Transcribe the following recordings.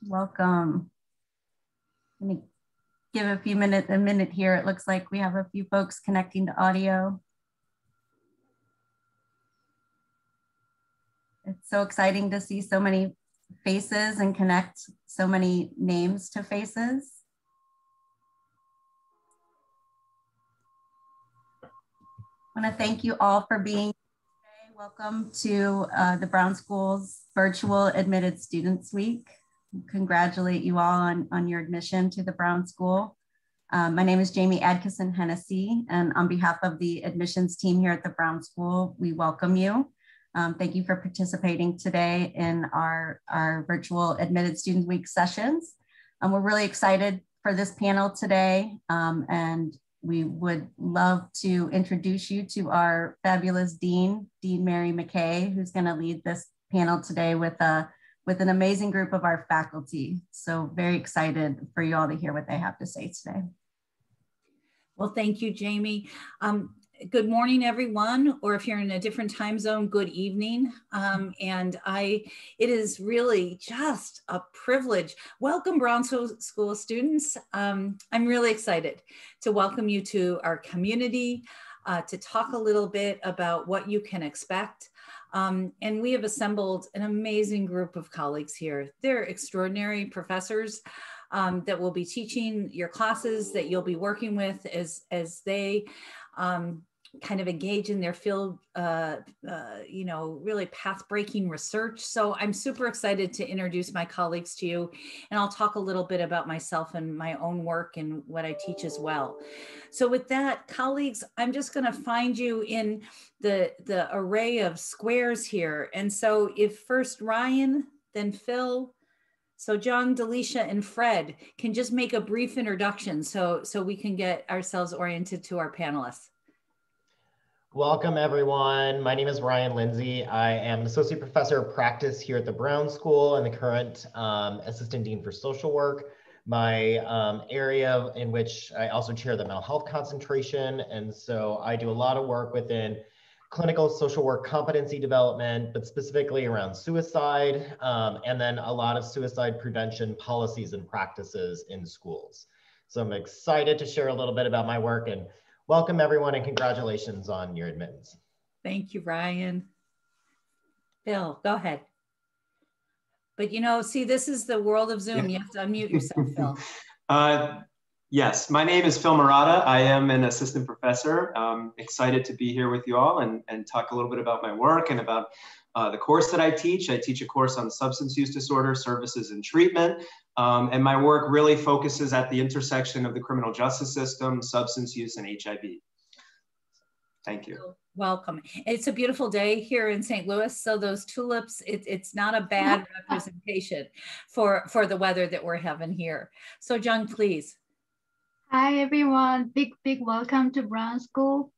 Welcome. Let me give a minute here. It looks like we have a few folks connecting to audio. It's so exciting to see so many faces and connect so many names to faces. I want to thank you all for being here today. Welcome to the Brown School's Virtual Admitted Students Week. Congratulate you all on your admission to the Brown School. My name is Jamie Adkison Hennessy, and on behalf of the admissions team here at the Brown School, we welcome you. Thank you for participating today in our Virtual Admitted Student Week sessions. We're really excited for this panel today, and we would love to introduce you to our fabulous Dean Mary McKay, who's going to lead this panel today with an amazing group of our faculty. So very excited for you all to hear what they have to say today. Well, thank you, Jamie. Good morning, everyone, or if you're in a different time zone, good evening. It is really just a privilege. Welcome, Brown School students. I'm really excited to welcome you to our community, to talk a little bit about what you can expect. And we have assembled an amazing group of colleagues here. They're extraordinary professors that will be teaching your classes, that you'll be working with as they kind of engage in their field, really path-breaking research. So I'm super excited to introduce my colleagues to you, and I'll talk a little bit about myself and my own work and what I teach as well. So with that, colleagues, I'm just going to find you in the array of squares here. And so if first Ryan, then Phil, Sojung, Dalychia, and Fred can just make a brief introduction so we can get ourselves oriented to our panelists. Welcome, everyone. My name is Ryan Lindsay. I am an associate professor of practice here at the Brown School and the current assistant dean for social work. My area in which I also chair the mental health concentration. And so I do a lot of work within clinical social work competency development, but specifically around suicide, and then a lot of suicide prevention policies and practices in schools. So I'm excited to share a little bit about my work, and welcome everyone, and congratulations on your admittance. Thank you, Ryan. Phil, go ahead. But see, this is the world of Zoom. You have to unmute yourself, Phil. Yes, my name is Phil Marrotta. I am an assistant professor. Excited to be here with you all and talk a little bit about my work and about the course that I teach. I teach a course on substance use disorder, services, and treatment. And my work really focuses at the intersection of the criminal justice system, substance use, and HIV. Thank you. Welcome. It's a beautiful day here in St. Louis. So those tulips, it's not a bad representation for the weather that we're having here. So Sojung, please. Hi, everyone. Big welcome to Brown School.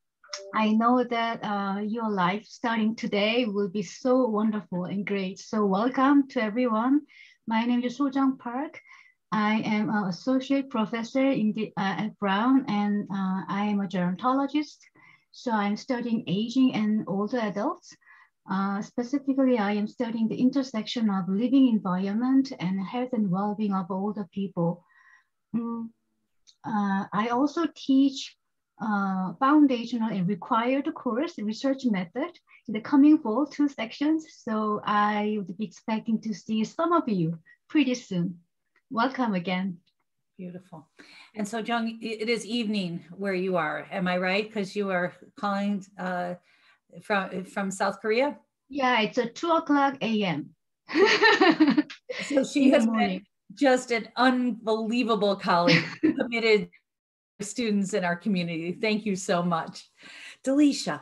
I know that your life starting today will be so wonderful and great. So welcome to everyone. My name is Sojung Park. I am an associate professor at Brown, and I am a gerontologist. So I'm studying aging and older adults. Specifically, I am studying the intersection of living environment and health and well-being of older people. I also teach foundational and required course research method in the coming fall 2 sections. So I would be expecting to see some of you pretty soon. Welcome again. Beautiful. And so Sojung, it is evening where you are, am I right? Because you are calling from South Korea? Yeah, it's 2:00 a.m. So she has been just an unbelievable colleague, committed students in our community. Thank you so much. Dalychia.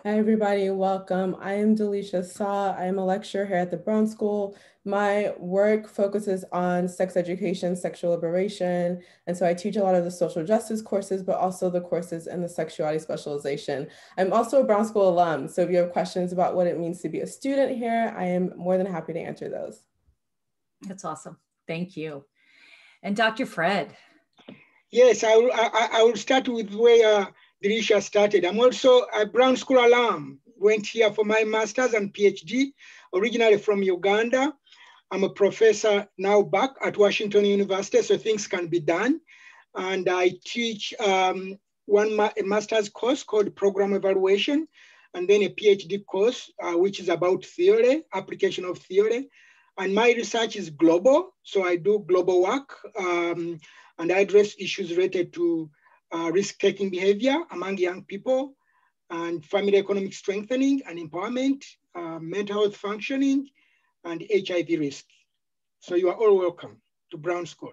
Hi, everybody. Welcome. I am Dalychia Saah. I am a lecturer here at the Brown School. My work focuses on sex education, sexual liberation. And so I teach a lot of the social justice courses, but also the courses in the sexuality specialization. I'm also a Brown School alum. So if you have questions about what it means to be a student here, I am more than happy to answer those. That's awesome. Thank you. And Dr. Fred. Yes, I will start with where Dalychia started. I'm also a Brown School alum. Went here for my master's and PhD, originally from Uganda. I'm a professor now back at Washington University, so things can be done. And I teach a master's course called Program Evaluation, and then a PhD course, which is about theory, application of theory. And my research is global, so I do global work, and I address issues related to risk-taking behavior among young people, and family economic strengthening and empowerment, mental health functioning, and HIV risk. So you are all welcome to Brown School.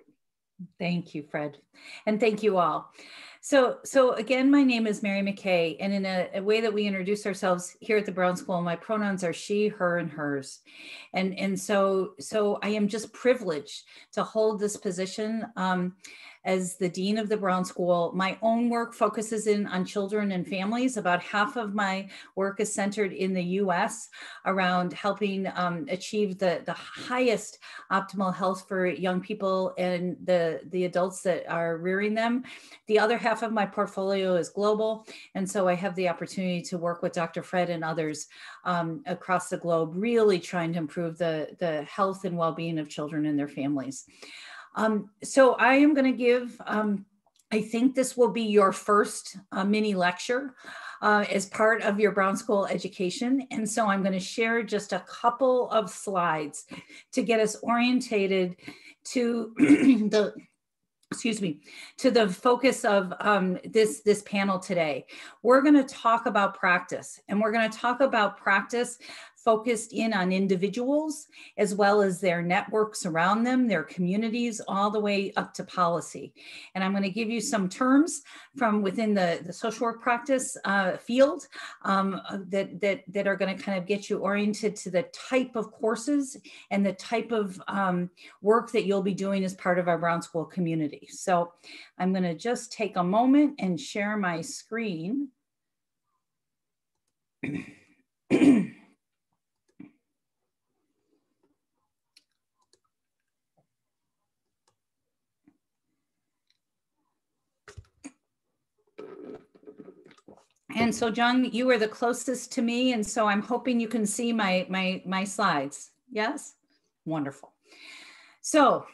Thank you, Fred. And thank you all. So again, my name is Mary McKay, and in a way that we introduce ourselves here at the Brown School, my pronouns are she, her, and hers. And so I am just privileged to hold this position as the Dean of the Brown School. My own work focuses on children and families. About half of my work is centered in the US around helping achieve the highest optimal health for young people and the adults that are rearing them. The other half of my portfolio is global. And so I have the opportunity to work with Dr. Fred and others across the globe, really trying to improve the health and well-being of children and their families. So I am going to give, I think this will be your first mini lecture as part of your Brown School education. And so I'm going to share just a couple of slides to get us orientated to to the focus of this panel today. We're going to talk about practice, and we're going to talk about practice focused in on individuals as well as their networks around them, their communities, all the way up to policy. And I'm going to give you some terms from within the social work practice field that are going to kind of get you oriented to the type of courses and the type of work that you'll be doing as part of our Brown School community. So I'm going to just take a moment and share my screen. And so, Sojung, you are the closest to me, and so I'm hoping you can see my slides. Yes? Wonderful. So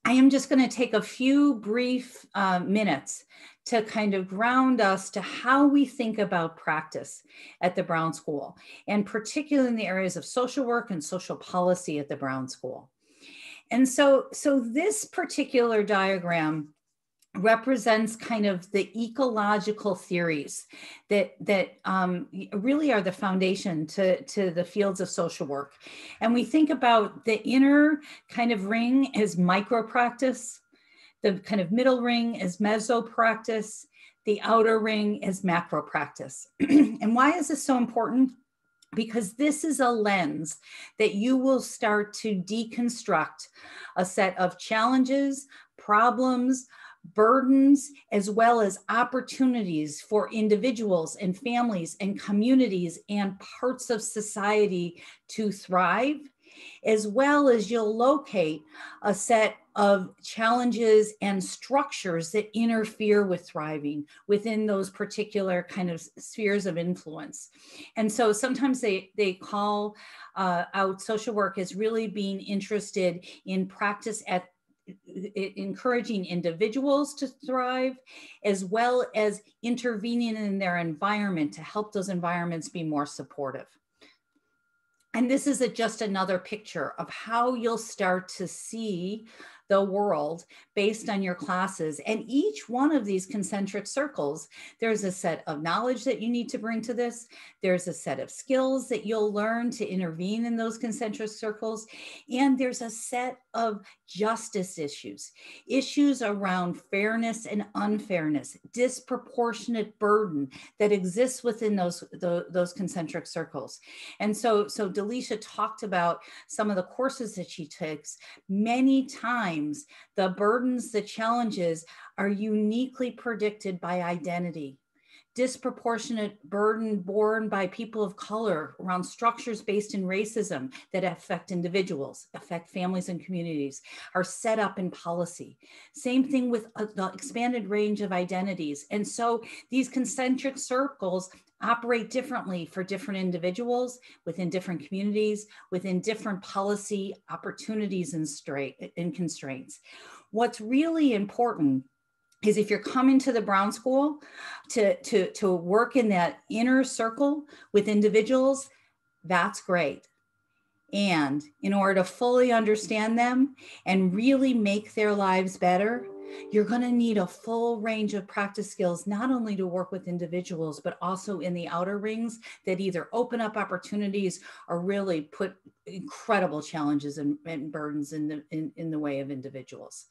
I am just going to take a few brief minutes to kind of ground us to how we think about practice at the Brown School, and particularly in the areas of social work and social policy at the Brown School. And so this particular diagram represents kind of the ecological theories that really are the foundation to the fields of social work. And we think about the inner kind of ring as micro practice, the kind of middle ring as mezzo practice, the outer ring as macro practice. And why is this so important? Because this is a lens that you will start to deconstruct a set of challenges, problems, burdens, as well as opportunities for individuals and families and communities and parts of society to thrive, as well as you'll locate a set of challenges and structures that interfere with thriving within those particular kind of spheres of influence. And so sometimes they call out social work as really being interested in practice at encouraging individuals to thrive, as well as intervening in their environment to help those environments be more supportive. And this is just another picture of how you'll start to see the world based on your classes. And each one of these concentric circles, there's a set of knowledge that you need to bring to this. There's a set of skills that you'll learn to intervene in those concentric circles. And there's a set of justice issues around fairness and unfairness, disproportionate burden that exists within those concentric circles. And so Dalychia talked about some of the courses that she takes. Many times, the burdens, the challenges are uniquely predicted by identity. Disproportionate burden borne by people of color around structures based in racism that affect individuals, affect families and communities, are set up in policy. Same thing with the expanded range of identities. And so these concentric circles operate differently for different individuals within different communities, within different policy opportunities and constraints. What's really important is if you're coming to the Brown School to work in that inner circle with individuals, that's great. And in order to fully understand them and really make their lives better, you're going to need a full range of practice skills, not only to work with individuals, but also in the outer rings that either open up opportunities or really put incredible challenges and burdens in the way of individuals.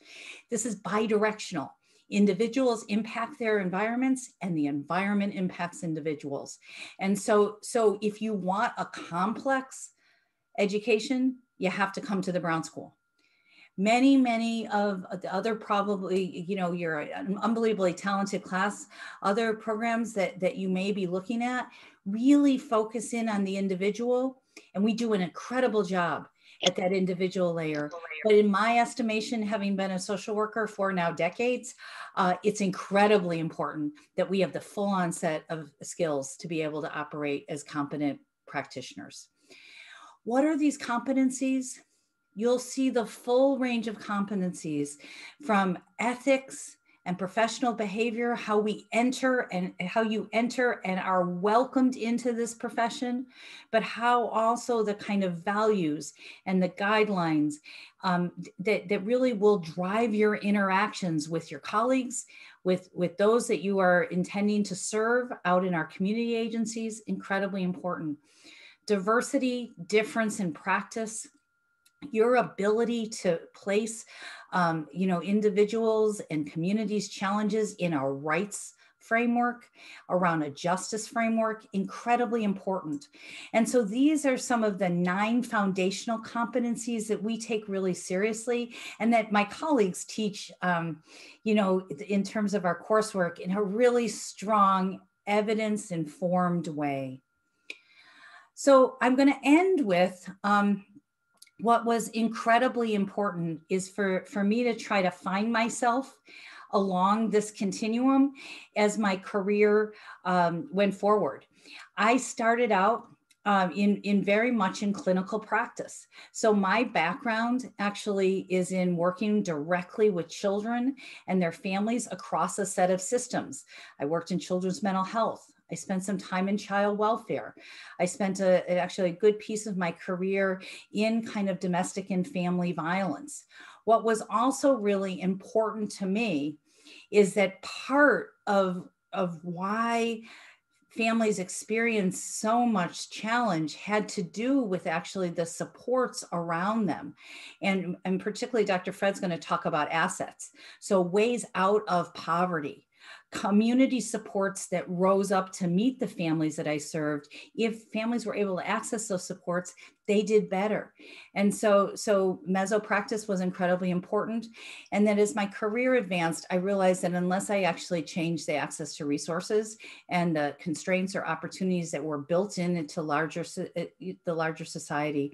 This is bidirectional. Individuals impact their environments and the environment impacts individuals. And so if you want a complex education, you have to come to the Brown School. Many of the other probably, you're an unbelievably talented class, other programs that you may be looking at really focus in on the individual. And we do an incredible job at that individual layer. But in my estimation, having been a social worker for now decades, it's incredibly important that we have the full on set of skills to be able to operate as competent practitioners. What are these competencies? You'll see the full range of competencies from ethics and professional behavior, how we enter and how you enter and are welcomed into this profession, but how also the kind of values and the guidelines that really will drive your interactions with your colleagues, with those that you are intending to serve out in our community agencies, incredibly important. Diversity, difference in practice, your ability to place, individuals and communities' challenges in a rights framework, around a justice framework, incredibly important. And so these are some of the 9 foundational competencies that we take really seriously and that my colleagues teach, in terms of our coursework in a really strong, evidence-informed way. So I'm going to end with what was incredibly important is for me to try to find myself along this continuum as my career went forward. I started out in very much in clinical practice. So my background actually is in working directly with children and their families across a set of systems. I worked in children's mental health. I spent some time in child welfare. I spent actually a good piece of my career in kind of domestic and family violence. What was also really important to me is that part of why families experience so much challenge had to do with actually the supports around them. And particularly Dr. Fred's going to talk about assets. So ways out of poverty. Community supports that rose up to meet the families that I served. If families were able to access those supports, they did better. And so mezzo practice was incredibly important. And then as my career advanced, I realized that unless I actually changed the access to resources and the constraints or opportunities that were built into the larger society,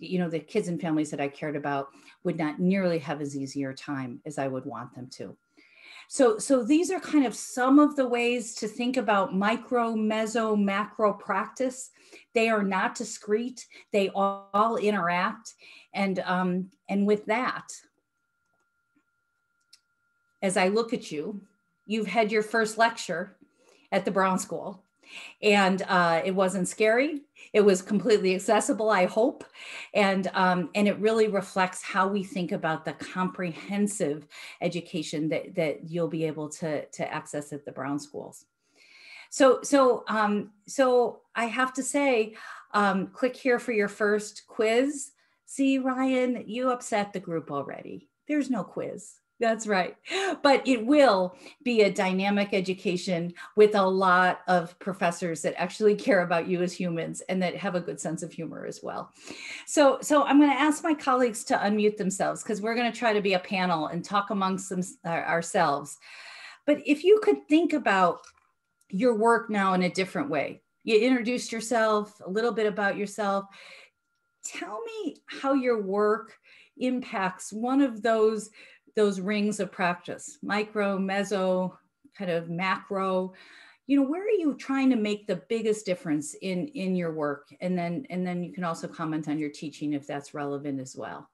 the kids and families that I cared about would not nearly have as easier time as I would want them to. So these are kind of some of the ways to think about micro, mezzo, macro practice. They are not discrete. They all interact. And with that, as I look at you, you've had your first lecture at the Brown School. And it wasn't scary. It was completely accessible, I hope. And it really reflects how we think about the comprehensive education that you'll be able to access at the Brown Schools. So I have to say, click here for your first quiz. See, Ryan, you upset the group already. There's no quiz. That's right. But it will be a dynamic education with a lot of professors that actually care about you as humans and that have a good sense of humor as well. So I'm going to ask my colleagues to unmute themselves because we're going to try to be a panel and talk amongst ourselves. But if you could think about your work now in a different way, you introduced yourself, a little bit about yourself. Tell me how your work impacts one of those rings of practice, micro, mezzo, kind of macro. where are you trying to make the biggest difference in your work? And then you can also comment on your teaching if that's relevant as well.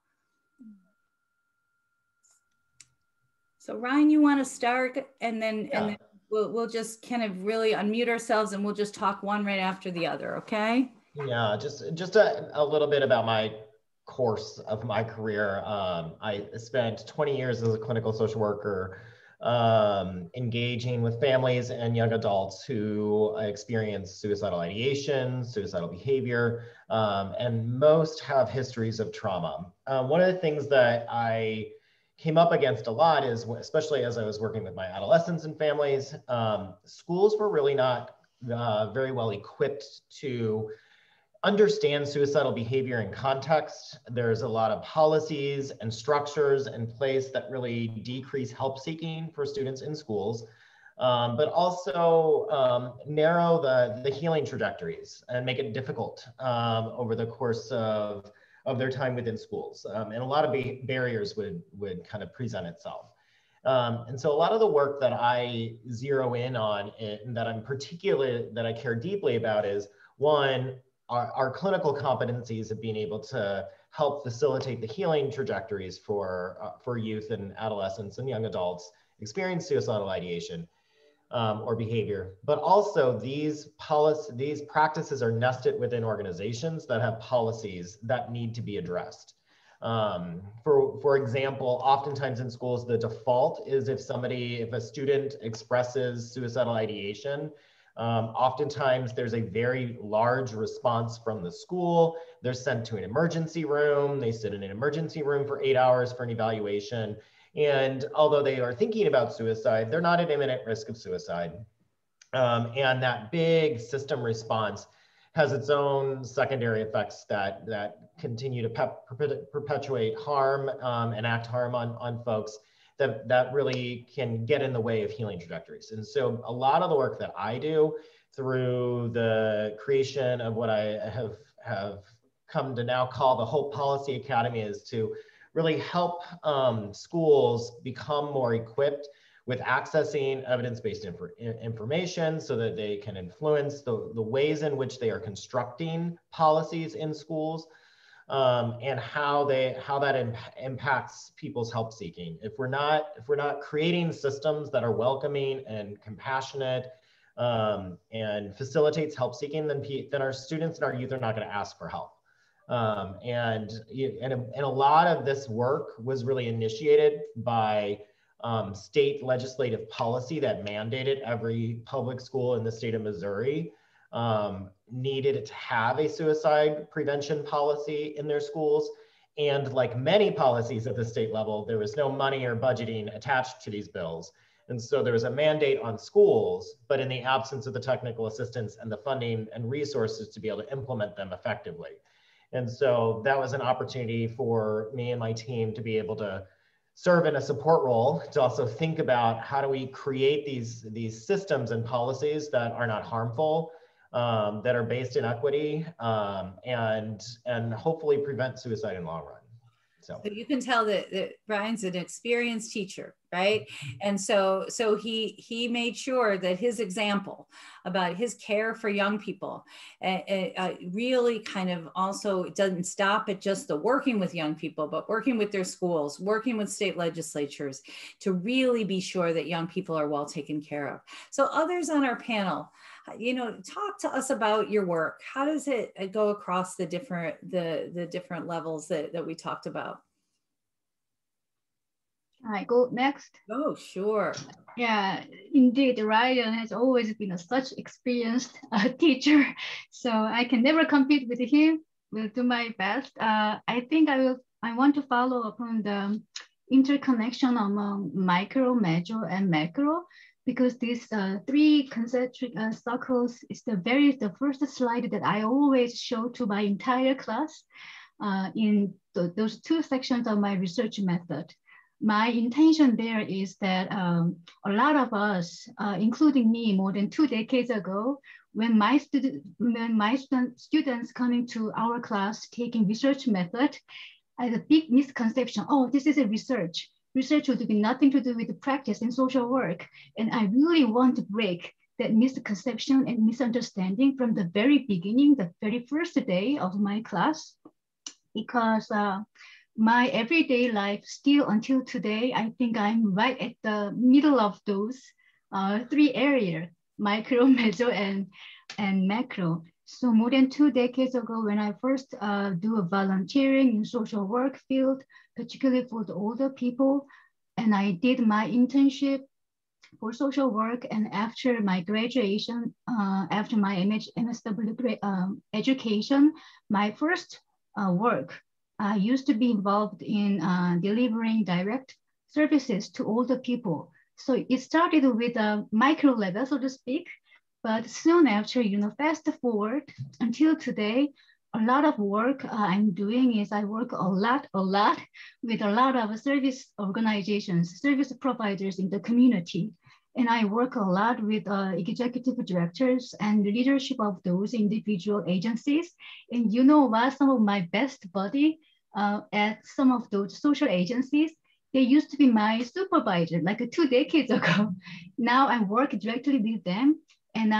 So Ryan, you want to start, and then we'll just kind of really unmute ourselves, and we'll just talk one right after the other, okay? Yeah, just a little bit about my course of my career. I spent 20 years as a clinical social worker, engaging with families and young adults who experience suicidal ideation, suicidal behavior, and most have histories of trauma. One of the things that I came up against a lot is, especially as I was working with my adolescents and families, schools were really not very well equipped to understand suicidal behavior in context. There's a lot of policies and structures in place that really decrease help seeking for students in schools, but also narrow the healing trajectories and make it difficult over the course of their time within schools. And a lot of barriers would kind of present itself. And so a lot of the work that I zero in on and that I care deeply about is, one, our clinical competencies of being able to help facilitate the healing trajectories for youth and adolescents and young adults experience suicidal ideation or behavior. But also these practices are nested within organizations that have policies that need to be addressed. For example, oftentimes in schools, the default is if a student expresses suicidal ideation, oftentimes there's a very large response from the school. They're sent to an emergency room. They sit in an emergency room for 8 hours for an evaluation. And although they are thinking about suicide, they're not at imminent risk of suicide. And that big system response has its own secondary effects that continue to perpetuate harm and act harm on folks that really can get in the way of healing trajectories. And so a lot of the work that I do through the creation of what I have come to now call the Hope Policy Academy is to really help schools become more equipped with accessing evidence-based information so that they can influence the ways in which they are constructing policies in schools, and how that impacts people's help seeking. If we're not creating systems that are welcoming and compassionate and facilitates help seeking, then our students and our youth are not going to ask for help. And a lot of this work was really initiated by state legislative policy that mandated every public school in the state of Missouri needed to have a suicide prevention policy in their schools. And like many policies at the state level, there was no money or budgeting attached to these bills. And so there was a mandate on schools, but in the absence of the technical assistance and the funding and resources to be able to implement them effectively. And so that was an opportunity for me and my team to be able to serve in a support role, to also think about how do we create these systems and policies that are not harmful, that are based in equity, and hopefully prevent suicide in the long run. So you can tell that Brian's an experienced teacher, right? And so he made sure that his example about his care for young people really kind of also doesn't stop at just the working with young people, but working with their schools, working with state legislatures to really be sure that young people are well taken care of. So others on our panel, talk to us about your work. How does it go across the different levels that we talked about? I go next. Oh, sure. Yeah, indeed, Ryan has always been a such experienced teacher, so I can never compete with him. Will do my best. I think I want to follow upon the interconnection among micro, mezzo, and macro, because these three concentric circles is the first slide that I always show to my entire class in those two sections of my research method. My intention there is that a lot of us, including me more than 2 decades ago, when my students coming to our class taking research method, I had a big misconception, oh, this is a research. Research would be nothing to do with the practice in social work. And I really want to break that misconception and misunderstanding from the very beginning, the very first day of my class, because my everyday life still until today, I think I'm right at the middle of those three areas, micro, mezzo, and macro. So more than 2 decades ago, when I first do a volunteering in social work field, particularly for the older people, and I did my internship for social work, and after my graduation, after my MSW education, my first work, I used to be involved in delivering direct services to older people. So it started with a micro level, so to speak, but soon after, fast forward until today, a lot of work I'm doing is I work a lot with a lot of service organizations, service providers in the community. And I work a lot with executive directors and the leadership of those individual agencies. And you know what, some of my best buddy at some of those social agencies, they used to be my supervisor like 2 decades ago. Now I work directly with them, and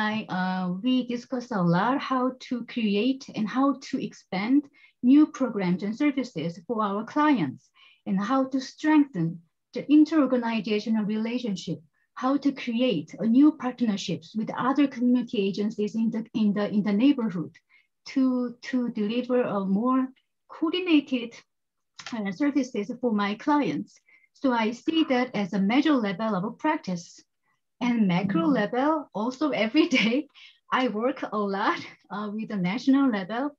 we discuss a lot how to create and how to expand new programs and services for our clients, and how to strengthen the interorganizational relationship, how to create new partnerships with other community agencies in the neighborhood to deliver a more coordinated services for my clients. So I see that as a major level of practice. And macro level, also every day, I work a lot with the national level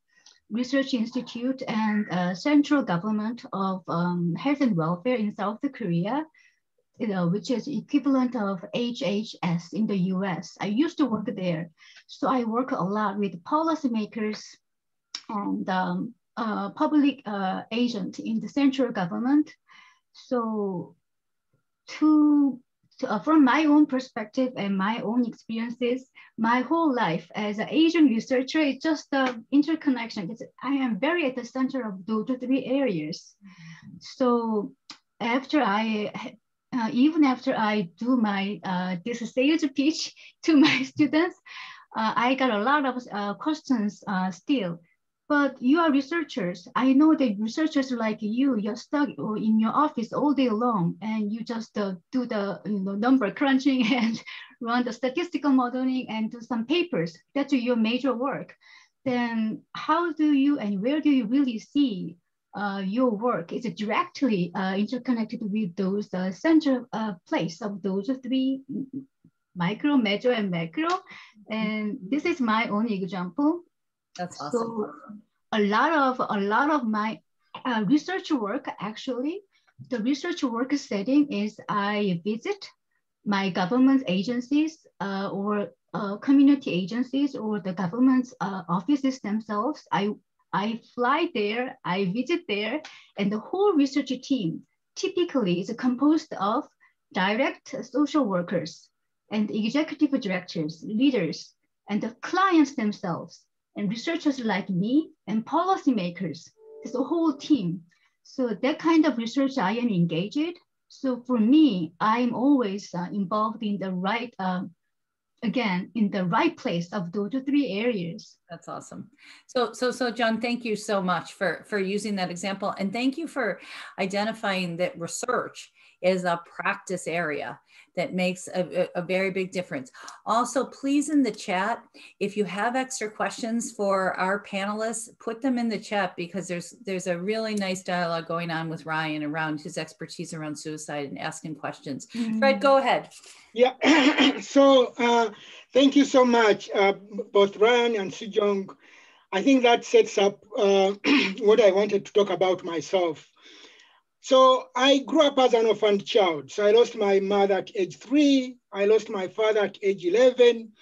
research institute and central government of health and welfare in South Korea, which is equivalent of HHS in the US. I used to work there. So I work a lot with policymakers and public agent in the central government. So from my own perspective and my own experiences, my whole life as an Asian researcher, it's just the interconnection. I am very at the center of those 3 areas. So even after I do my this sales pitch to my students, I got a lot of questions still. But you are researchers. I know that researchers like you're stuck in your office all day long, and you just do the number crunching and run the statistical modeling and do some papers. That's your major work. Then how do you and where do you really see your work is directly interconnected with those center place of those 3, micro, mezzo, and macro? And this is my own example. That's awesome. So a lot of my research work, actually, the research work setting is I visit my government agencies or community agencies or the government's offices themselves. I fly there, I visit there, and the whole research team typically is composed of direct social workers and executive directors, leaders, and the clients themselves, and researchers like me, and policymakers. It's a whole team. So that kind of research I am engaged. So for me, I'm always involved in the right, again, in the right place of those 3 areas. That's awesome. So John, thank you so much for using that example. And thank you for identifying that research is a practice area that makes a very big difference. Also, please in the chat, if you have extra questions for our panelists, put them in the chat, because there's a really nice dialogue going on with Ryan around his expertise around suicide and asking questions. Fred, go ahead. Yeah, so thank you so much, both Ryan and Sojung. I think that sets up what I wanted to talk about myself. So I grew up as an orphaned child. So I lost my mother at age 3. I lost my father at age 11.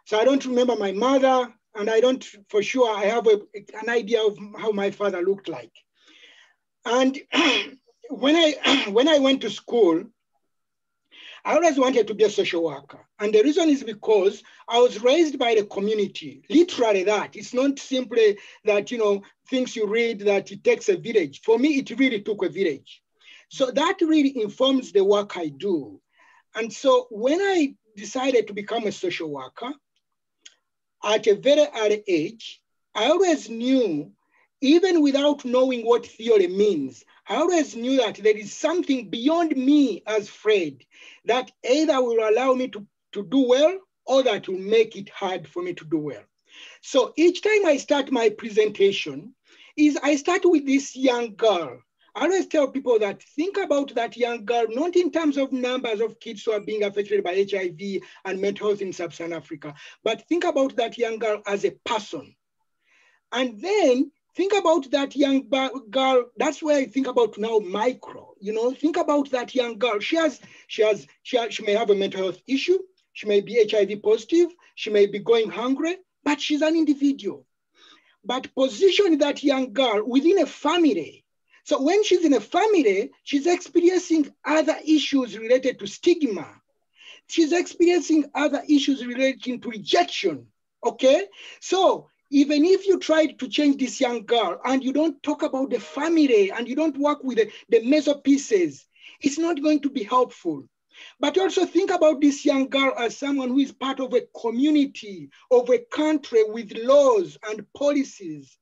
So I don't remember my mother, and I don't, for sure, I have an idea of how my father looked like. And when I went to school, I always wanted to be a social worker. And the reason is because I was raised by the community, literally that. It's not simply that, things you read that it takes a village. For me, it really took a village. So that really informs the work I do. And so when I decided to become a social worker at a very early age, I always knew, even without knowing what theory means, I always knew that there is something beyond me as Fred that either will allow me to do well or that will make it hard for me to do well. So each time I start my presentation, I start with this young girl. I always tell people that think about that young girl, not in terms of numbers of kids who are being affected by HIV and mental health in sub-Saharan Africa, but think about that young girl as a person. And then think about that young girl. That's where I think about now micro, think about that young girl. She may have a mental health issue. She may be HIV positive. She may be going hungry, but she's an individual. But position that young girl within a family. So when she's in a family, she's experiencing other issues related to stigma. She's experiencing other issues relating to rejection, okay? So even if you try to change this young girl and you don't talk about the family and you don't work with the mezzo pieces, it's not going to be helpful. But also think about this young girl as someone who is part of a community, of a country with laws and policies.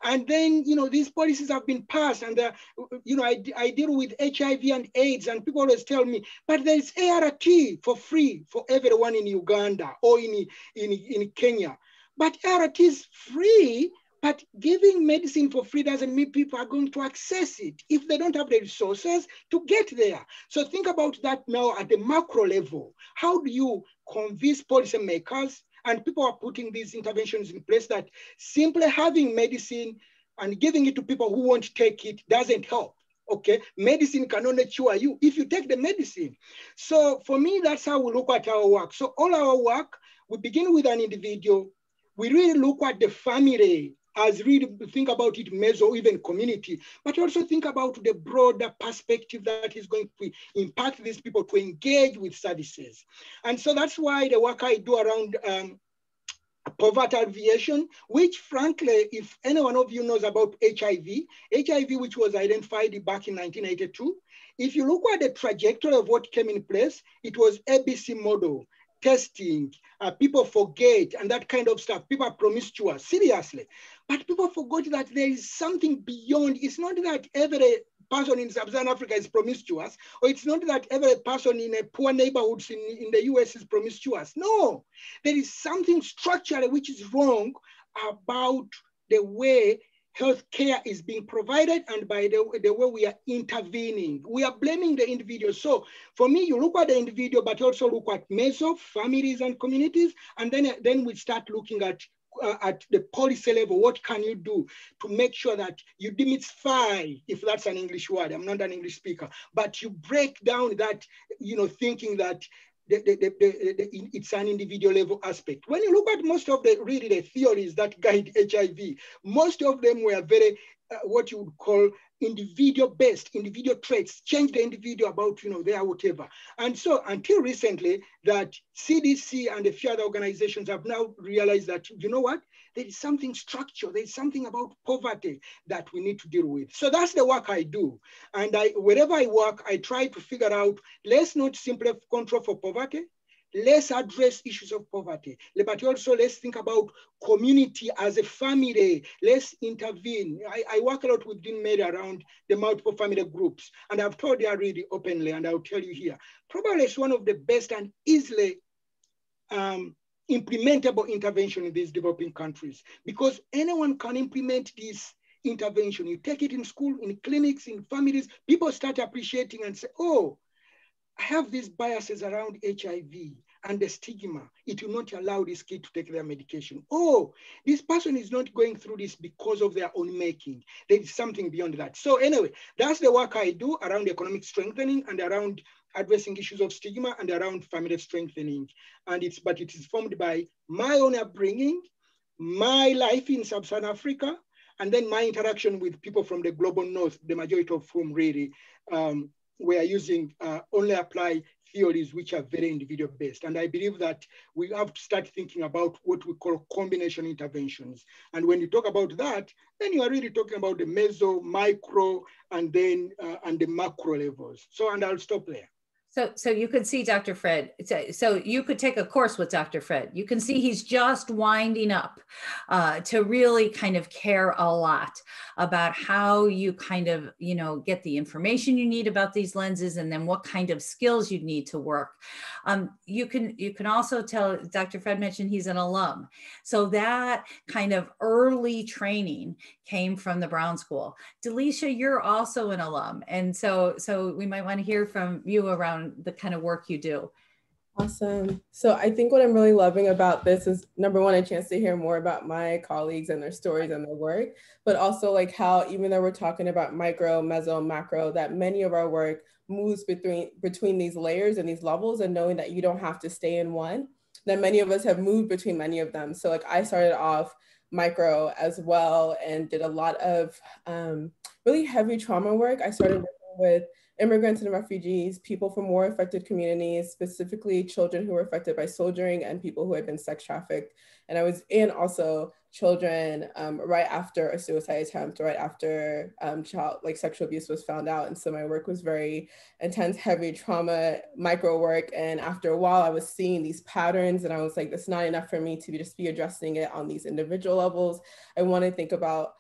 And then, these policies have been passed and, I deal with HIV and AIDS and people always tell me, but there's ART for free for everyone in Uganda or in Kenya. But ART is free, but giving medicine for free doesn't mean people are going to access it if they don't have the resources to get there. So think about that now at the macro level. How do you convince policymakers? And people are putting these interventions in place that simply having medicine and giving it to people who won't take it doesn't help, okay? Medicine can only cure you if you take the medicine. So for me, that's how we look at our work. So all our work, we begin with an individual. We really look at the family as really think about it mezzo, even community, but also think about the broader perspective that is going to impact these people to engage with services. And so that's why the work I do around poverty alleviation, which frankly, if any one of you knows about HIV, which was identified back in 1982, if you look at the trajectory of what came in place, it was ABC model, testing, people forget, and that kind of stuff. People are promiscuous, seriously. But people forgot that there is something beyond. It's not that every person in sub-Saharan Africa is promiscuous, or it's not that every person in a poor neighborhood in the US is promiscuous. No, there is something structurally which is wrong about the way healthcare is being provided and by the way we are intervening. We are blaming the individual. So for me, you look at the individual, but also look at mezzo, families and communities, and then we start looking at the policy level. What can you do to make sure that you demystify, if that's an English word, I'm not an English speaker, but you break down that, thinking that it's an individual level aspect. When you look at most of the theories that guide HIV, most of them were very, what you would call individual-based, individual traits, change the individual about, their whatever. And so until recently, that CDC and a few other organizations have now realized that, you know what, there is something structural, there is something about poverty that we need to deal with. So that's the work I do. And wherever I work, I try to figure out, let's not simply control for poverty, let's address issues of poverty, but also let's think about community as a family. Let's intervene. I work a lot with Dean Mary around the multiple family groups, and I've told you really openly, and I'll tell you here, probably it's one of the best and easily implementable intervention in these developing countries, because anyone can implement this intervention. You take it in school, in clinics, in families, people start appreciating and say, oh, I have these biases around HIV and the stigma. It will not allow this kid to take their medication. Oh, this person is not going through this because of their own making. There is something beyond that. So anyway, that's the work I do around economic strengthening and around addressing issues of stigma and around family strengthening. And it is formed by my own upbringing, my life in sub-Saharan Africa, and then my interaction with people from the global north, the majority of whom really we are using only apply theories which are very individual based. And I believe that we have to start thinking about what we call combination interventions. And when you talk about that, then you are really talking about the mezzo, micro, and then and the macro levels. So, and I'll stop there. So you could see Dr. Fred. So you could take a course with Dr. Fred. You can see he's just winding up to really kind of care a lot about how you kind of, get the information you need about these lenses, and then what kind of skills you need to work. You can also tell, Dr. Fred mentioned he's an alum. So that kind of early training came from the Brown School. Dalychia, you're also an alum. And so we might want to hear from you around the kind of work you do. Awesome. So I think what I'm really loving about this is, number one, a chance to hear more about my colleagues and their stories and their work, but also like how, even though we're talking about micro, mezzo, macro, that many of our work moves between these layers and these levels, and knowing that you don't have to stay in one, that many of us have moved between many of them. So like I started off micro as well and did a lot of really heavy trauma work. I started working with immigrants and refugees, people from war-affected communities, specifically children who were affected by Sojung and people who had been sex trafficked. And I was in also children right after a suicide attempt, right after sexual abuse was found out. And so my work was very intense, heavy trauma, micro work. And after a while, I was seeing these patterns and I was like, that's not enough for me to just be addressing it on these individual levels. I want to think about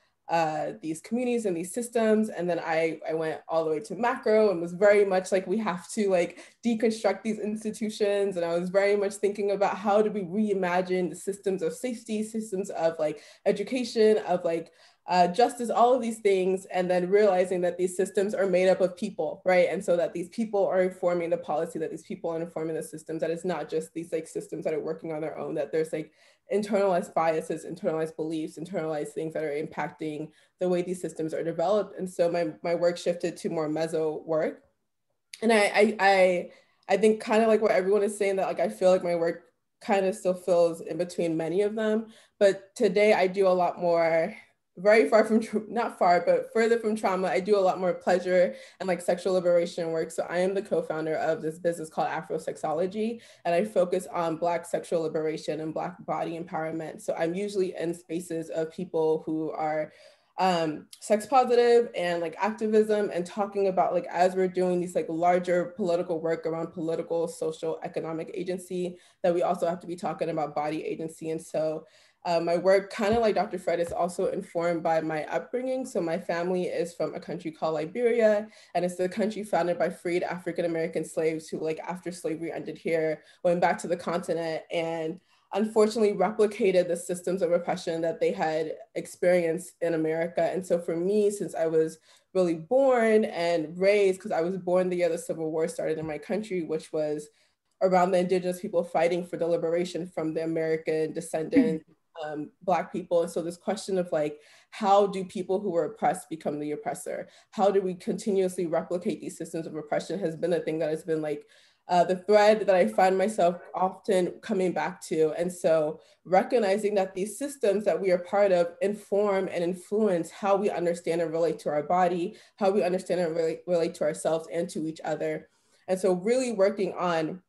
these communities and these systems. And then I went all the way to macro and was very much like, we have to like deconstruct these institutions. And I was very much thinking about how do we reimagine the systems of safety, systems of like education, of like justice, all of these things, and then realizing that these systems are made up of people, right? And so that these people are informing the policy, that these people are informing the systems, that it's not just these like systems that are working on their own, that there's like internalized biases, internalized beliefs, internalized things that are impacting the way these systems are developed. And so my work shifted to more mezzo work. And I think kind of like what everyone is saying, that like I feel like my work kind of still fills in between many of them. But today I do a lot more, very far from, not far, but further from trauma. I do a lot more pleasure and like sexual liberation work. So I am the co-founder of this business called Afrosexology, and I focus on Black sexual liberation and Black body empowerment. So I'm usually in spaces of people who are sex positive and like activism, and talking about like, as we're doing these like larger political work around political, social, economic agency, that we also have to be talking about body agency. And so my work, kind of like Dr. Fred, is also informed by my upbringing. So my family is from a country called Liberia, and it's the country founded by freed African-American slaves who, like, after slavery ended here, went back to the continent and unfortunately replicated the systems of oppression that they had experienced in America. And so for me, since I was really born and raised, because I was born the year the Civil War started in my country, which was around the indigenous people fighting for the liberation from the American descendants, Black people. And so this question of like, how do people who were oppressed become the oppressor? How do we continuously replicate these systems of oppression has been a thing that has been like the thread that I find myself often coming back to. And so recognizing that these systems that we are part of inform and influence how we understand and relate to our body, how we understand and relate to ourselves and to each other. And so really working on,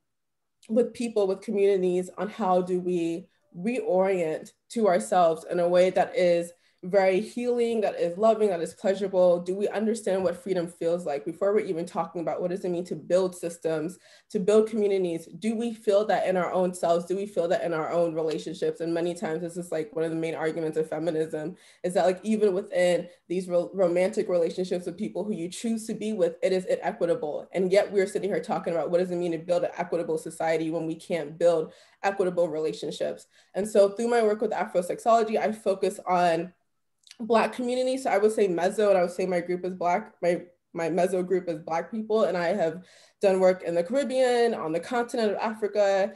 with people, with communities, on how do we reorient to ourselves in a way that is very healing, that is loving, that is pleasurable. Do we understand what freedom feels like before we're even talking about what does it mean to build systems, to build communities? Do we feel that in our own selves? Do we feel that in our own relationships? And many times this is like one of the main arguments of feminism, is that like even within these romantic relationships with people who you choose to be with, it is inequitable. And yet we're sitting here talking about what does it mean to build an equitable society when we can't build equitable relationships. And so through my work with Afrosexology, I focus on Black communities. So I would say mezzo, and I would say my group is Black. My mezzo group is Black people. And I have done work in the Caribbean, on the continent of Africa.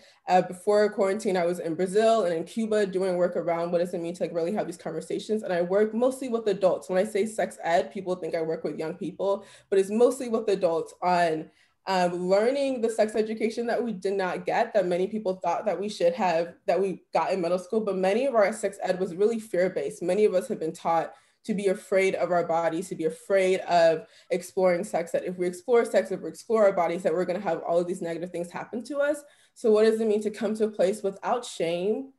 Before quarantine, I was in Brazil and in Cuba doing work around what does it mean to like really have these conversations. And I work mostly with adults. When I say sex ed, people think I work with young people, but it's mostly with adults on learning the sex education that we did not get, that many people thought that we should have, that we got in middle school. But many of our sex ed was really fear-based. Many of us have been taught to be afraid of our bodies, to be afraid of exploring sex, that if we explore sex, if we explore our bodies, that we're gonna have all of these negative things happen to us. So what does it mean to come to a place without shame,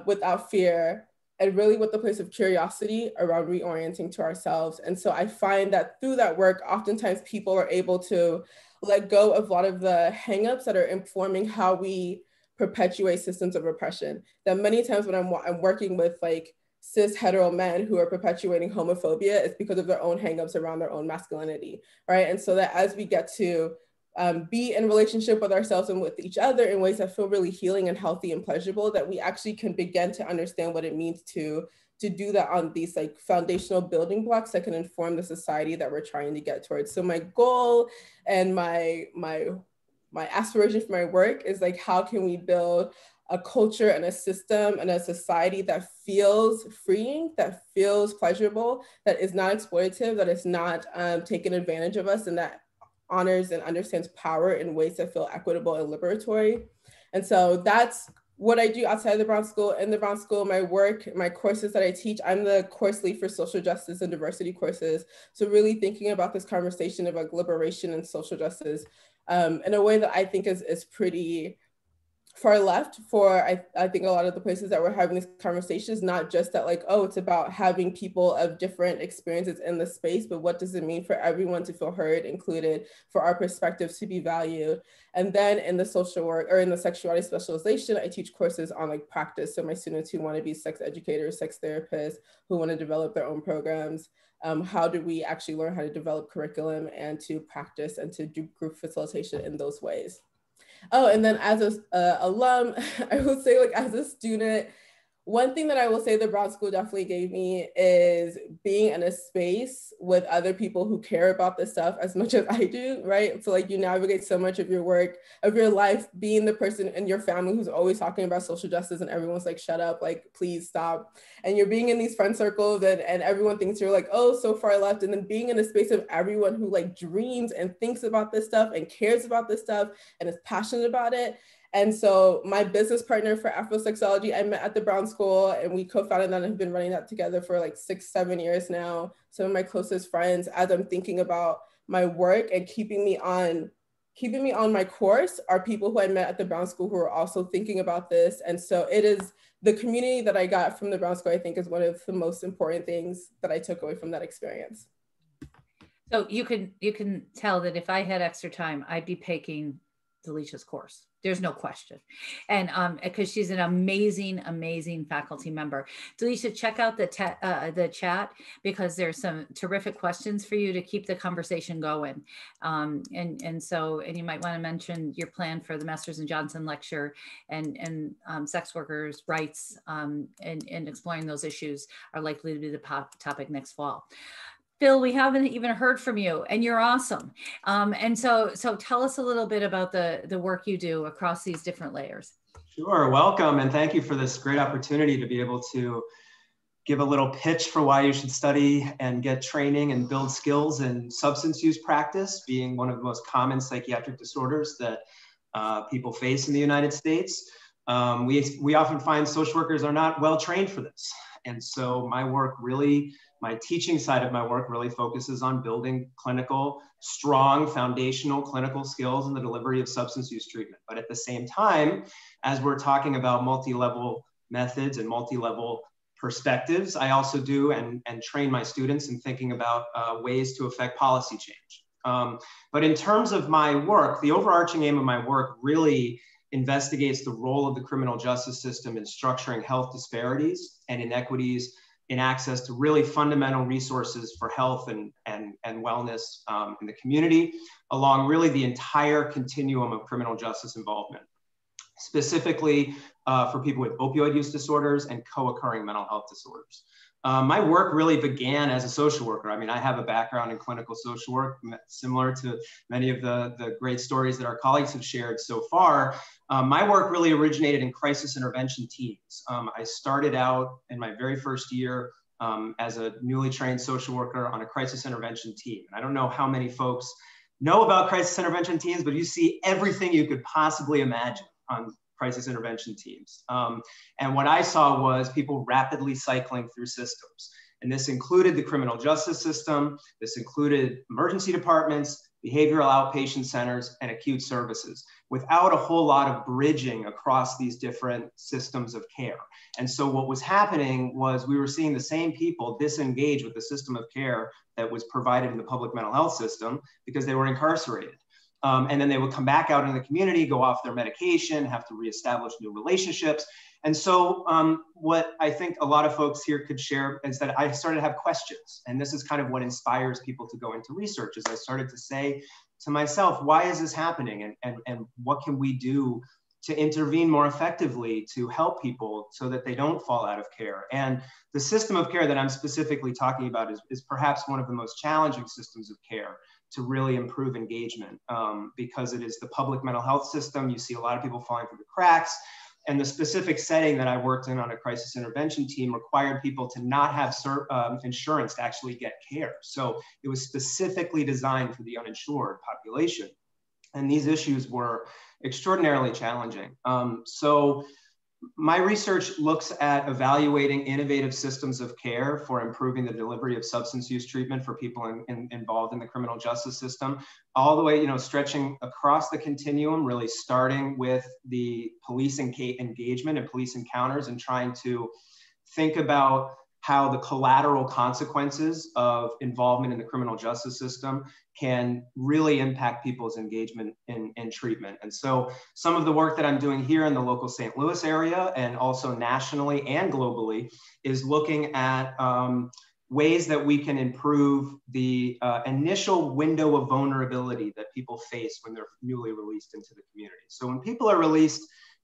without fear, and really with the place of curiosity around reorienting to ourselves? And so I find that through that work, oftentimes people are able to let go of a lot of the hangups that are informing how we perpetuate systems of oppression. That many times when I'm working with like cis hetero men who are perpetuating homophobia, it's because of their own hangups around their own masculinity, right? And so that as we get to be in relationship with ourselves and with each other in ways that feel really healing and healthy and pleasurable, that we actually can begin to understand what it means to do that on these like foundational building blocks that can inform the society that we're trying to get towards. So my goal and my aspiration for my work is like, how can we build a culture and a system and a society that feels freeing, that feels pleasurable, that is not exploitative, that is not taking advantage of us, and that honors and understands power in ways that feel equitable and liberatory. And so that's what I do outside the Brown School. In the Brown School, my work, my courses that I teach, I'm the course lead for social justice and diversity courses. So really thinking about this conversation about liberation and social justice in a way that I think is pretty far left for, I think, a lot of the places that we're having these conversations, not just that like, oh, it's about having people of different experiences in the space, but what does it mean for everyone to feel heard, included, for our perspectives to be valued. And then in the social work or in the sexuality specialization, I teach courses on like practice. So my students who want to be sex educators, sex therapists, who want to develop their own programs, how do we actually learn how to develop curriculum and to practice and to do group facilitation in those ways. Oh, and then as an alum, I would say like as a student, one thing that I will say the Brown School definitely gave me is being in a space with other people who care about this stuff as much as I do, right? So like you navigate so much of your work, of your life, being the person in your family who's always talking about social justice and everyone's like, shut up, like, please stop. And you're being in these friend circles and everyone thinks you're like, oh, so far left. And then being in a space of everyone who like dreams and thinks about this stuff and cares about this stuff and is passionate about it. And so my business partner for Afrosexuality, I met at the Brown School and we co-founded that and have been running that together for like 6-7 years now. Some of my closest friends, as I'm thinking about my work and keeping me on my course, are people who I met at the Brown School who are also thinking about this. And so it is the community that I got from the Brown School, I think, is one of the most important things that I took away from that experience. So you can tell that if I had extra time, I'd be taking Dalychia's course. There's no question. And because she's an amazing, amazing faculty member. Dalychia, check out the chat because there's some terrific questions for you to keep the conversation going. And you might want to mention your plan for the Masters and Johnson lecture and sex workers' rights and exploring those issues are likely to be the topic next fall. Phil, we haven't even heard from you and you're awesome. And so tell us a little bit about the work you do across these different layers. Sure, welcome. And thank you for this great opportunity to be able to give a little pitch for why you should study and get training and build skills in substance use practice, being one of the most common psychiatric disorders that people face in the United States. We often find social workers are not well trained for this. And so my teaching side of my work really focuses on building strong foundational clinical skills in the delivery of substance use treatment. But at the same time, as we're talking about multi-level methods and multi-level perspectives, I also do and train my students in thinking about ways to affect policy change. But in terms of my work, the overarching aim of my work really investigates the role of the criminal justice system in structuring health disparities and inequities in access to really fundamental resources for health and wellness in the community, along really the entire continuum of criminal justice involvement, specifically for people with opioid use disorders and co-occurring mental health disorders. My work really began as a social worker. I mean, I have a background in clinical social work, similar to many of the great stories that our colleagues have shared so far. My work really originated in crisis intervention teams. I started out in my very first year as a newly trained social worker on a crisis intervention team. And I don't know how many folks know about crisis intervention teams, but you see everything you could possibly imagine on crisis intervention teams. And what I saw was people rapidly cycling through systems. And this included the criminal justice system. This included emergency departments, behavioral outpatient centers, and acute services, without a whole lot of bridging across these different systems of care. And so what was happening was we were seeing the same people disengage with the system of care that was provided in the public mental health system because they were incarcerated. And then they would come back out in the community, go off their medication, have to reestablish new relationships. And so what I think a lot of folks here could share is that I started to have questions. And this is kind of what inspires people to go into research, is I started to say to myself, why is this happening? And what can we do to intervene more effectively to help people so that they don't fall out of care? And the system of care that I'm specifically talking about is perhaps one of the most challenging systems of care to really improve engagement, because it is the public mental health system. You see a lot of people falling through the cracks. And the specific setting that I worked in on a crisis intervention team required people to not have insurance to actually get care. So it was specifically designed for the uninsured population. And these issues were extraordinarily challenging. So my research looks at evaluating innovative systems of care for improving the delivery of substance use treatment for people involved in the criminal justice system, all the way, stretching across the continuum, really starting with the police engagement and police encounters, and trying to think about how the collateral consequences of involvement in the criminal justice system can really impact people's engagement in treatment. And so some of the work that I'm doing here in the local St. Louis area, and also nationally and globally, is looking at ways that we can improve the initial window of vulnerability that people face when they're newly released into the community. So when people are released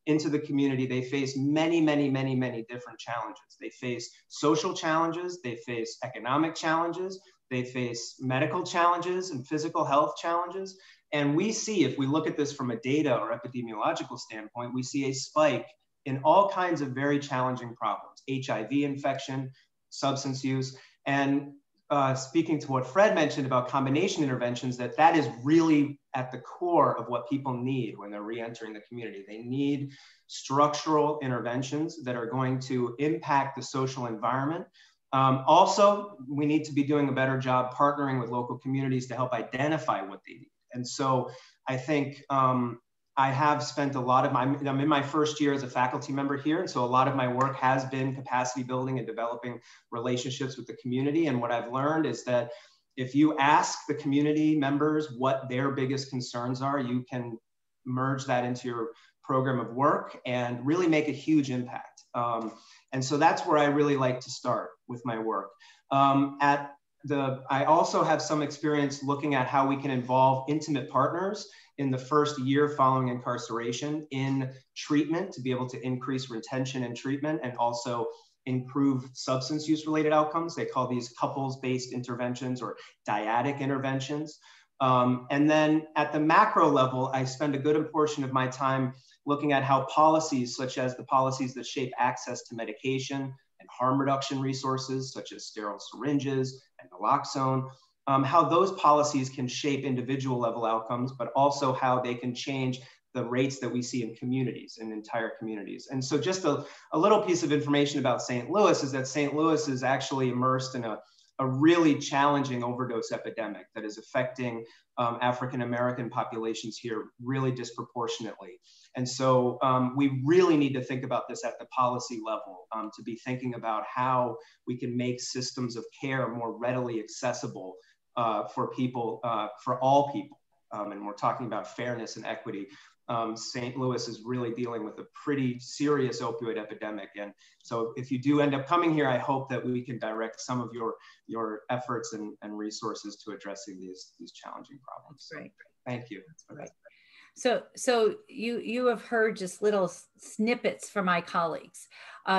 into the community, they face many, many, many, many different challenges. They face social challenges, they face economic challenges, they face medical challenges and physical health challenges. And we see, if we look at this from a data or epidemiological standpoint, we see a spike in all kinds of very challenging problems: HIV infection, substance use. And speaking to what Fred mentioned about combination interventions, that is really at the core of what people need when they're re-entering the community. They need structural interventions that are going to impact the social environment. Also, we need to be doing a better job partnering with local communities to help identify what they need. And so I think I have spent a lot of I'm in my first year as a faculty member here. And so a lot of my work has been capacity building and developing relationships with the community. And what I've learned is that if you ask the community members what their biggest concerns are, you can merge that into your program of work and really make a huge impact. And so that's where I really like to start with my work. I also have some experience looking at how we can involve intimate partners in the first year following incarceration in treatment to be able to increase retention in treatment and also improve substance use related outcomes. They call these couples-based interventions or dyadic interventions. And then at the macro level, I spend a good portion of my time looking at how policies, such as the policies that shape access to medication and harm reduction resources, such as sterile syringes and naloxone, how those policies can shape individual level outcomes, but also how they can change the rates that we see in communities, in entire communities. And so just a little piece of information about St. Louis is that St. Louis is actually immersed in a really challenging overdose epidemic that is affecting African-American populations here really disproportionately. And so we really need to think about this at the policy level, to be thinking about how we can make systems of care more readily accessible for people, for all people. And we're talking about fairness and equity. St. Louis is really dealing with a pretty serious opioid epidemic. And so if you do end up coming here, I hope that we can direct some of your efforts and resources to addressing these challenging problems. Right. Thank you. Right. So you have heard just little snippets from my colleagues.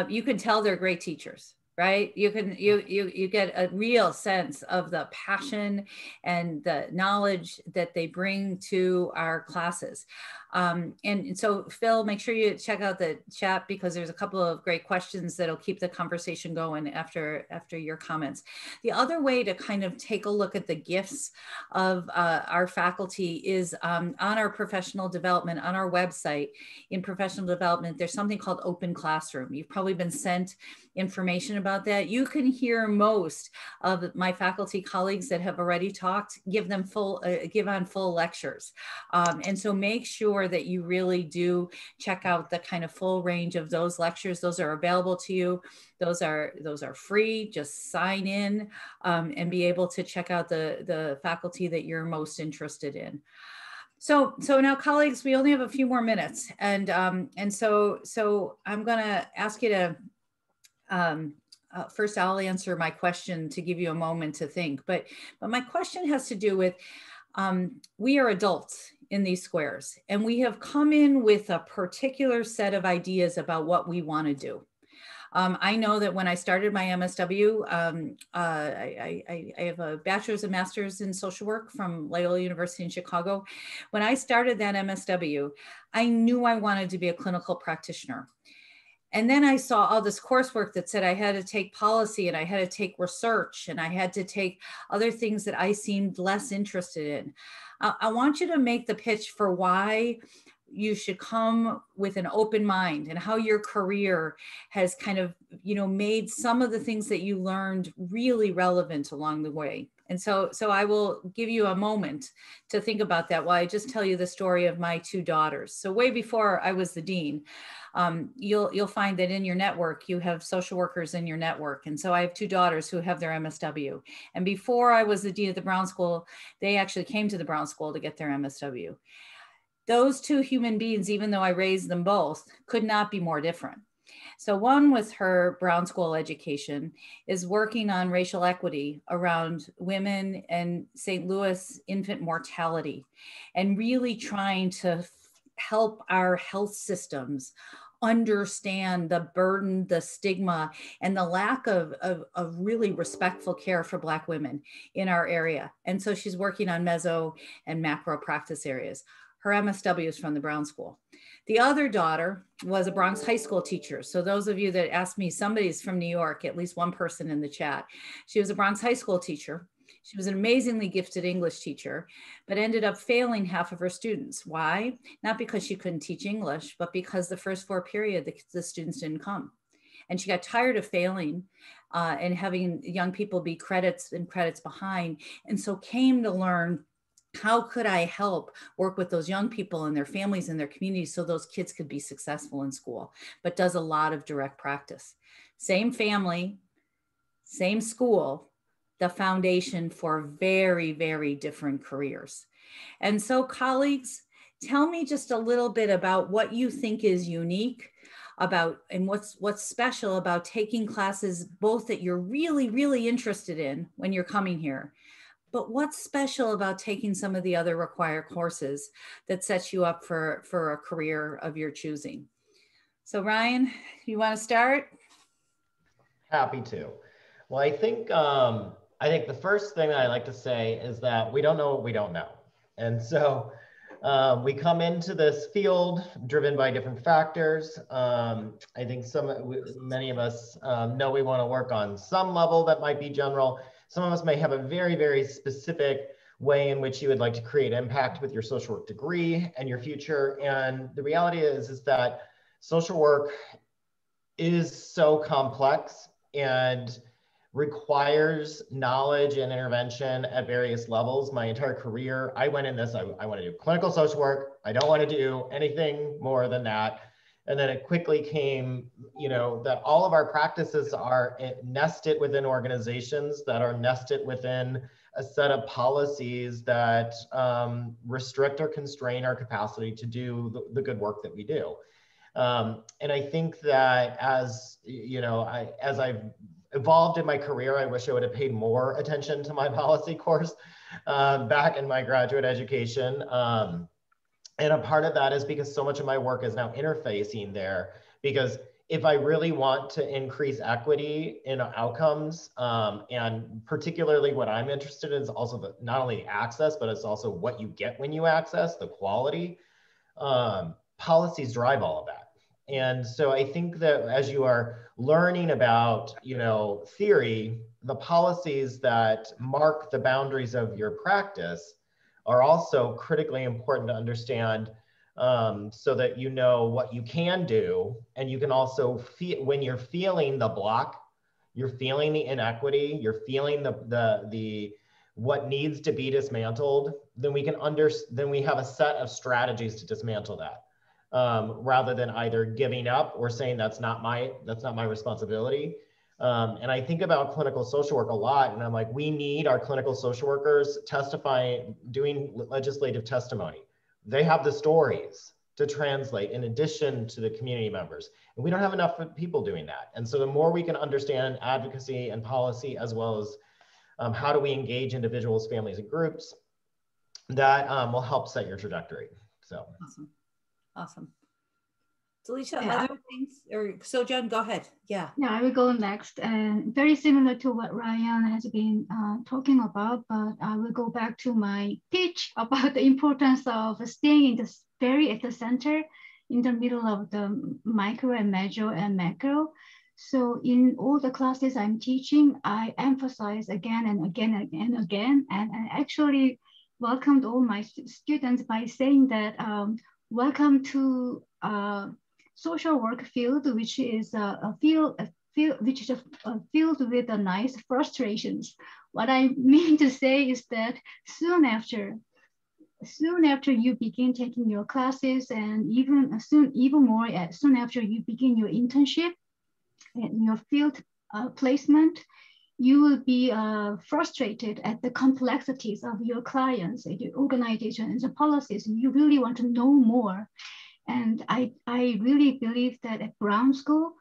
You can tell they're great teachers. Right? You get a real sense of the passion and the knowledge that they bring to our classes. And so Phil, make sure you check out the chat because there's a couple of great questions that'll keep the conversation going after your comments. The other way to kind of take a look at the gifts of our faculty is on our professional development, on our website in professional development, there's something called Open Classroom. You've probably been sent information about that. You can hear most of my faculty colleagues that have already talked, give on full lectures. And so make sure that you really do check out the kind of full range of those lectures. Those are available to you. Those are free. Just sign in and be able to check out the faculty that you're most interested in. So now, colleagues, we only have a few more minutes, and so I'm going to ask you to first. I'll answer my question to give you a moment to think, but my question has to do with we are adults in these squares, and we have come in with a particular set of ideas about what we want to do. I know that when I started my MSW, I have a bachelor's and master's in social work from Loyola University in Chicago. When I started that MSW, I knew I wanted to be a clinical practitioner. And then I saw all this coursework that said I had to take policy and I had to take research and I had to take other things that I seemed less interested in. I want you to make the pitch for why you should come with an open mind and how your career has kind of, made some of the things that you learned really relevant along the way. And so I will give you a moment to think about that while I just tell you the story of my two daughters. So way before I was the dean, you'll find that in your network, you have social workers in your network. And so I have two daughters who have their MSW. And before I was the dean at the Brown School, they actually came to the Brown School to get their MSW. Those two human beings, even though I raised them both, could not be more different. So one with her Brown School education is working on racial equity around women and St. Louis infant mortality and really trying to help our health systems understand the burden, the stigma, and the lack of really respectful care for Black women in our area. And so she's working on mezzo and macro practice areas. Her MSW is from the Brown School. The other daughter was a Bronx high school teacher. So those of you that asked me, somebody's from New York, at least one person in the chat. She was a Bronx high school teacher. She was an amazingly gifted English teacher, but ended up failing half of her students. Why? Not because she couldn't teach English, but because the first 4 period, the students didn't come. And she got tired of failing and having young people be credits behind. And so came to learn, how could I help work with those young people and their families and their communities so those kids could be successful in school, but does a lot of direct practice. Same family, same school, the foundation for very, very different careers. And so colleagues, tell me just a little bit about what you think is unique about and what's special about taking classes both that you're really, really interested in when you're coming here, but what's special about taking some of the other required courses that sets you up for a career of your choosing? So Ryan, you want to start? Happy to. Well, I think the first thing that I like to say is that we don't know what we don't know. And so we come into this field driven by different factors. I think many of us know we want to work on some level that might be general. Some of us may have a very, very specific way in which you would like to create impact with your social work degree and your future. And the reality is that social work is so complex and requires knowledge and intervention at various levels. My entire career, I went in this, I want to do clinical social work. I don't want to do anything more than that. And then it quickly came, that all of our practices are nested within organizations that are nested within a set of policies that restrict or constrain our capacity to do the good work that we do. And I think that as I've evolved in my career, I wish I would have paid more attention to my policy course back in my graduate education. And a part of that is because so much of my work is now interfacing there, because if I really want to increase equity in outcomes, and particularly what I'm interested in is also not only access, but it's also what you get when you access, the quality. Policies drive all of that. And so I think that as you are learning about, theory, the policies that mark the boundaries of your practice are also critically important to understand, so that you know what you can do. And you can also feel, when you're feeling the block, you're feeling the inequity, you're feeling the what needs to be dismantled, then we have a set of strategies to dismantle that. Rather than either giving up or saying that's not my responsibility. And I think about clinical social work a lot, and I'm like, we need our clinical social workers testifying, doing legislative testimony. They have the stories to translate in addition to the community members. And we don't have enough people doing that. And so the more we can understand advocacy and policy, as well as how do we engage individuals, families, and groups, that will help set your trajectory. So awesome, awesome. Dalychia, Yeah, other things, or Sojung, go ahead. Yeah. Yeah, I will go next, and very similar to what Ryan has been talking about, but I will go back to my pitch about the importance of staying in the very at the center, in the middle of the micro and mezzo and macro. So in all the classes I'm teaching, I emphasize again and again and again, and I actually welcomed all my students by saying that welcome to social work field, which is a field with a nice frustrations. What I mean to say is that soon after you begin taking your classes, and even more soon after you begin your internship and your field placement, you will be frustrated at the complexities of your clients, your organization, and the policies. You really want to know more. And I really believe that at Brown School,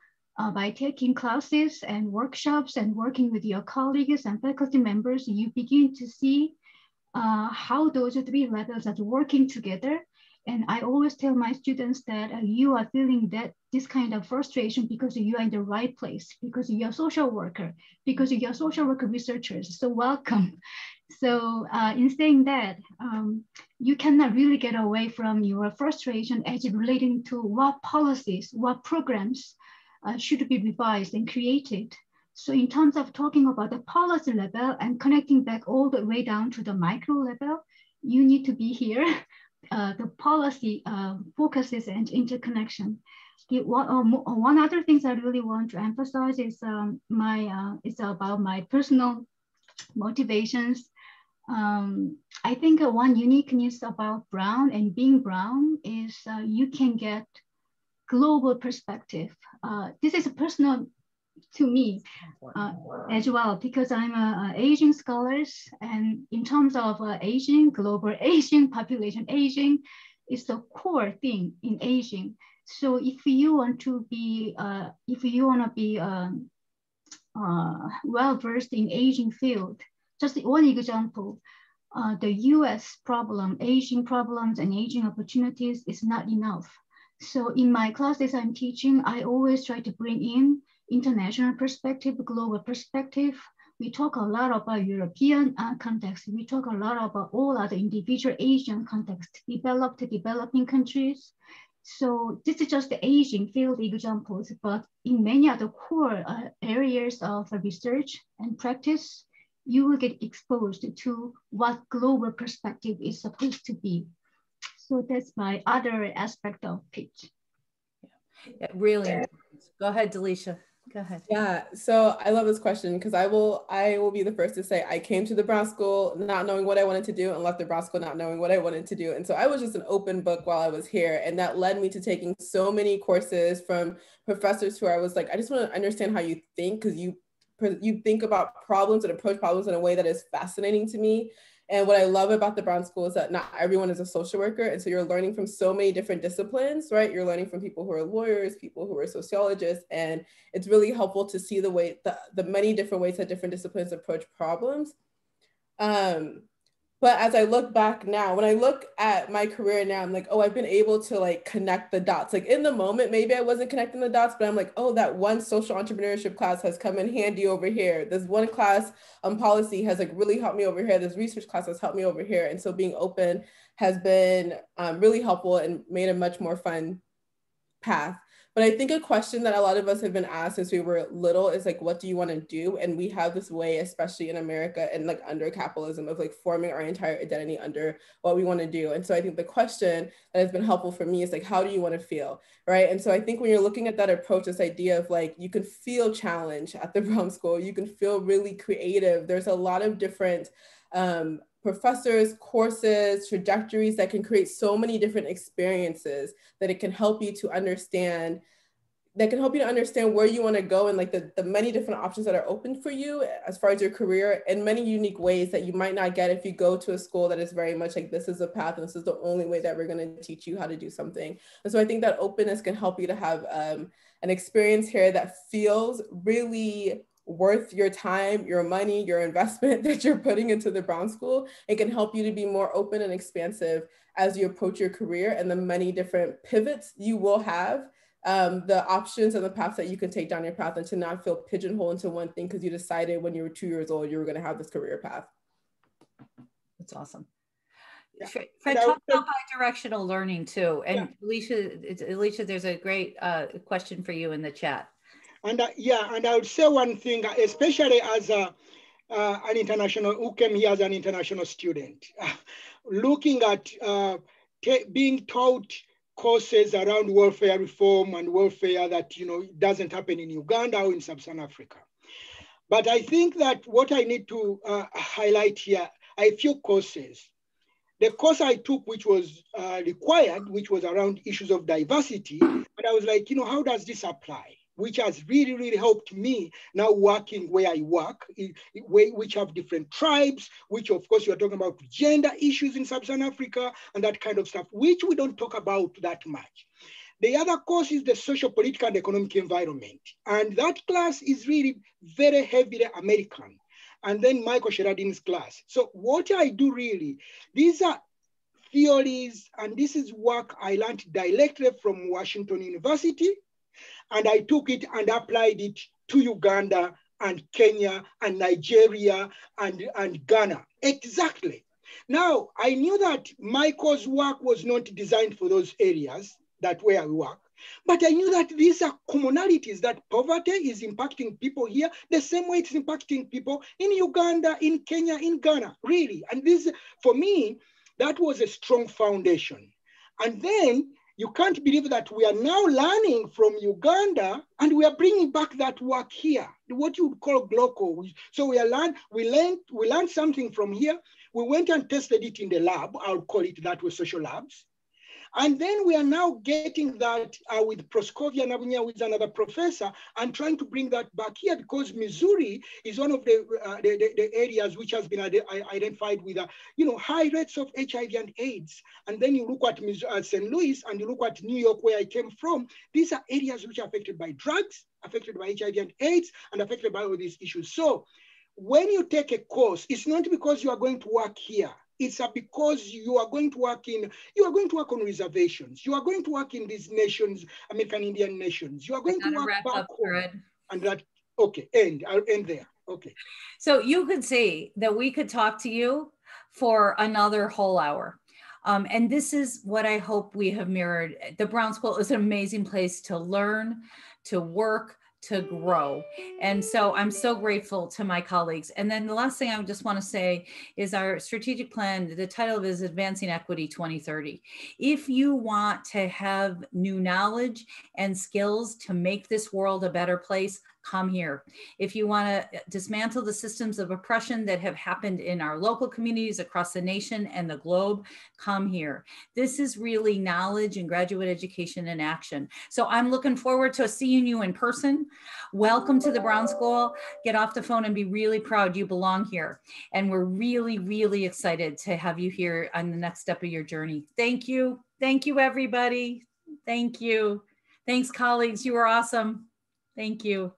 by taking classes and workshops and working with your colleagues and faculty members, you begin to see how those three levels are working together. And I always tell my students that you are feeling this kind of frustration because you are in the right place, because you're a social worker, because you're social worker researchers. So welcome. So in saying that, you cannot really get away from your frustration as it relating to what policies, what programs should be revised and created. So in terms of talking about the policy level and connecting back all the way down to the micro level, you need to be here. The policy focuses and interconnection. One other thing I really want to emphasize is it's about my personal motivations. I think one uniqueness about Brown and being Brown is you can get global perspective. This is personal to me as well, because I'm an aging scholar, and in terms of aging, global aging, population aging is the core thing in aging. So if you want to be well-versed in aging field, just one example, the US problem, aging problems and aging opportunities is not enough. So in my classes I'm teaching, I always try to bring in international perspective, global perspective. We talk a lot about European context. We talk a lot about all other individual Asian context, developed to developing countries. So this is just the aging field examples, but in many other core areas of research and practice, you will get exposed to what global perspective is supposed to be. So that's my other aspect of pitch. Yeah, really important. Go ahead, Dalychia. Go ahead. Yeah, so I love this question because I will be the first to say I came to the Brown School not knowing what I wanted to do and left the Brown School not knowing what I wanted to do. And so I was just an open book while I was here. And that led me to taking so many courses from professors who I was like, I just want to understand how you think, because you think about problems and approach problems in a way that is fascinating to me. And what I love about the Brown School is that not everyone is a social worker. And so you're learning from so many different disciplines, right? You're learning from people who are lawyers, people who are sociologists, and it's really helpful to see the many different ways that different disciplines approach problems. But as I look back now, when I look at my career now, I'm like, oh, I've been able to like connect the dots. Like in the moment, maybe I wasn't connecting the dots, but I'm like, oh, that one social entrepreneurship class has come in handy over here. This one class on policy has like really helped me over here. This research class has helped me over here. And so being open has been really helpful and made a much more fun path. But I think a question that a lot of us have been asked since we were little is like, what do you want to do? And we have this way, especially in America and like under capitalism, of like forming our entire identity under what we want to do. And so I think the question that has been helpful for me is like, how do you want to feel, right? And so I think when you're looking at that approach, this idea of like, you can feel challenge at the Brown School, you can feel really creative. There's a lot of different professors, courses, trajectories that can create so many different experiences that it can help you to understand that can help you to understand where you want to go and like the many different options that are open for you as far as your career in many unique ways that you might not get if you go to a school that is very much like, this is a path and this is the only way that we're going to teach you how to do something. And so I think that openness can help you to have an experience here that feels really worth your time, your money, your investment that you're putting into the Brown School. It can help you to be more open and expansive as you approach your career and the many different pivots you will have, the options and the paths that you can take down your path, and to not feel pigeonholed into one thing because you decided when you were 2 years old you were going to have this career path. That's awesome. Yeah. Fred, talk about bi-directional learning too. And Dalychia, there's a great question for you in the chat. And and I would say one thing, especially as an international, who came here as an international student, looking at being taught courses around welfare reform and welfare that, doesn't happen in Uganda or in Sub-Saharan Africa. But I think that what I need to highlight here are a few courses. The course I took, which was required, which was around issues of diversity, and I was like, how does this apply? Which has really, really helped me now working where I work, which have different tribes, which of course you're talking about gender issues in Sub-Saharan Africa and that kind of stuff, which we don't talk about that much. The other course is the social, political, and economic environment. And that class is really very heavily American. And then Michael Sheradin's class. So what I do really, these are theories, and this is work I learned directly from Washington University. And I took it and applied it to Uganda and Kenya and Nigeria and Ghana. Exactly. Now, I knew that Michael's work was not designed for those areas, that where I work, but I knew that these are commonalities, that poverty is impacting people here the same way it's impacting people in Uganda, in Kenya, in Ghana, really. And this, for me, that was a strong foundation. And then you can't believe that we are now learning from Uganda and we are bringing back that work here, what you would call global. So we learned something from here. We went and tested it in the lab. I would call it that way, social labs. And then we are now getting that with Proskovia Nabunya, who is another professor, and trying to bring that back here because Missouri is one of the areas which has been identified with high rates of HIV and AIDS. And then you look at St. Louis and you look at New York, where I came from. These are areas which are affected by drugs, affected by HIV and AIDS, and affected by all these issues. So when you take a course, it's not because you are going to work here. It's because you are going to work on reservations. You are going to work in these nations, American Indian nations. You are going to work back home. And that, okay, I'll end there. Okay. So you could see that we could talk to you for another whole hour. And this is what I hope we have mirrored. The Brown School is an amazing place to learn, to work, to grow. And so I'm so grateful to my colleagues. And then the last thing I just want to say is our strategic plan, the title of it is Advancing Equity 2030. If you want to have new knowledge and skills to make this world a better place, come here. If you want to dismantle the systems of oppression that have happened in our local communities across the nation and the globe, come here. This is really knowledge and graduate education in action. So I'm looking forward to seeing you in person. Welcome to the Brown School. Get off the phone and be really proud you belong here. And we're really, really excited to have you here on the next step of your journey. Thank you. Thank you, everybody. Thank you. Thanks, colleagues. You were awesome. Thank you.